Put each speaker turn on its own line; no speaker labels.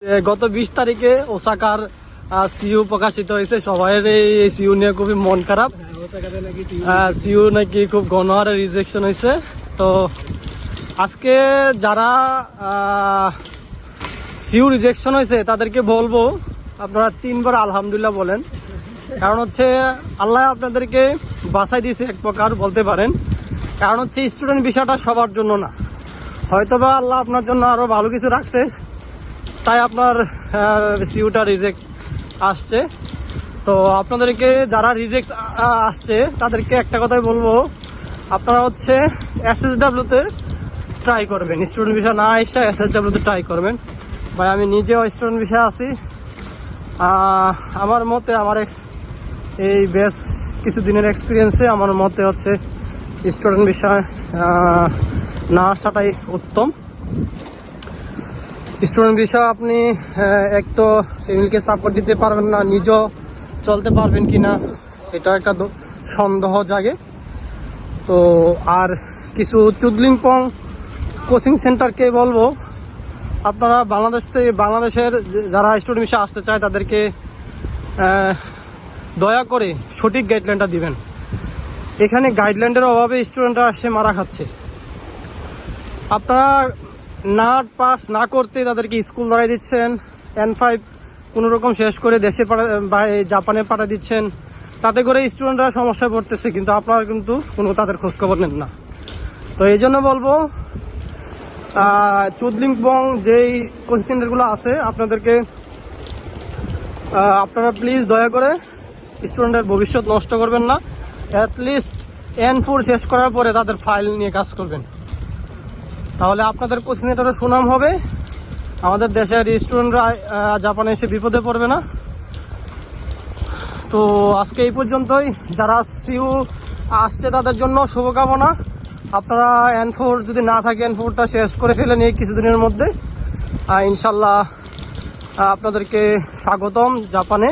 গত 20 তারিখে ওসাকার সিইউ প্রকাশিত হয়েছে। সবাই এই সিইউ নিয়ে খুবই মন খারাপ। সিইউ নাকি খুব গণহারে রিজেকশন হয়েছে। তো আজকে যারা সিইউ রিজেকশন হয়েছে তাদেরকে বলবো আপনারা 3 বার আলহামদুলিল্লাহ বলেন। কারণ হচ্ছে আল্লাহ আপনাদেরকে বাঁচাই দিয়েছে এক প্রকার বলতে পারেন। কারণ হচ্ছে স্টুডেন্ট বিষয়টা সবার জন্য না, হয়তোবা আল্লাহ আপনার জন্য আরো ভালো কিছু রাখছে, তাই আপনার সিইউটা রিজেক্ট আসছে। তো আপনাদেরকে যারা রিজেক্ট আসছে তাদেরকে একটা কথাই বলবো, আপনারা হচ্ছে SSW তে ট্রাই করবেন। স্টুডেন্ট ভিসা না এসে SSW তে ট্রাই করবেন। ভাই আমি নিজেও স্টুডেন্ট ভিসা আছি। আমার মতে আমার এই বেশ কিছুদিনের এক্সপিরিয়েন্সে আমার মতে হচ্ছে স্টুডেন্ট ভিসা না আসাটাই উত্তম। স্টুডেন্ট ভিসা আপনি এক তো ফ্যামিলিকে সাপোর্ট দিতে পারবেন না, নিজেও চলতে পারবেন কিনা এটা একটা সন্দেহ জাগে। তো আর কিছু চুদলিংপং কোচিং সেন্টারকে বলবো, আপনারা বাংলাদেশের যারা স্টুডেন্ট ভিসা আসতে চায় তাদেরকে দয়া করে সঠিক গাইডলাইনটা দিবেন। এখানে গাইডলাইনের অভাবে স্টুডেন্টরা আসে মারা খাচ্ছে। আপনারা না পাস না করতে তাদেরকে স্কুল ধরাই দিচ্ছেন, N5 কোনো রকম শেষ করে দেশে জাপানে পাঠিয়ে দিচ্ছেন। তাতে করে স্টুডেন্টরা সমস্যায় পড়তেছে, কিন্তু আপনারা কিন্তু কোনো তাদের খোঁজখবর নেন না। তো এই জন্য বলবো চুদলিংপং যেই কোচিং সেন্টারগুলো আছে আপনাদেরকে আপনারা প্লিজ দয়া করে স্টুডেন্টের ভবিষ্যৎ নষ্ট করবেন না। অ্যাটলিস্ট N4 শেষ করার পরে তাদের ফাইল নিয়ে কাজ করবেন, তাহলে আপনাদের কোচিং সেন্টারের সুনাম হবে। আমাদের দেশের স্টুডেন্টরা জাপানে এসে বিপদে পড়বে না। তো আজকে এই পর্যন্তই। যারা সিইউ আসছে তাদের জন্য শুভকামনা। আপনারা N4 যদি না থাকে N4টা শেষ করে ফেলেন এই কিছুদিনের মধ্যে। ইনশাল্লাহ আপনাদেরকে স্বাগতম জাপানে।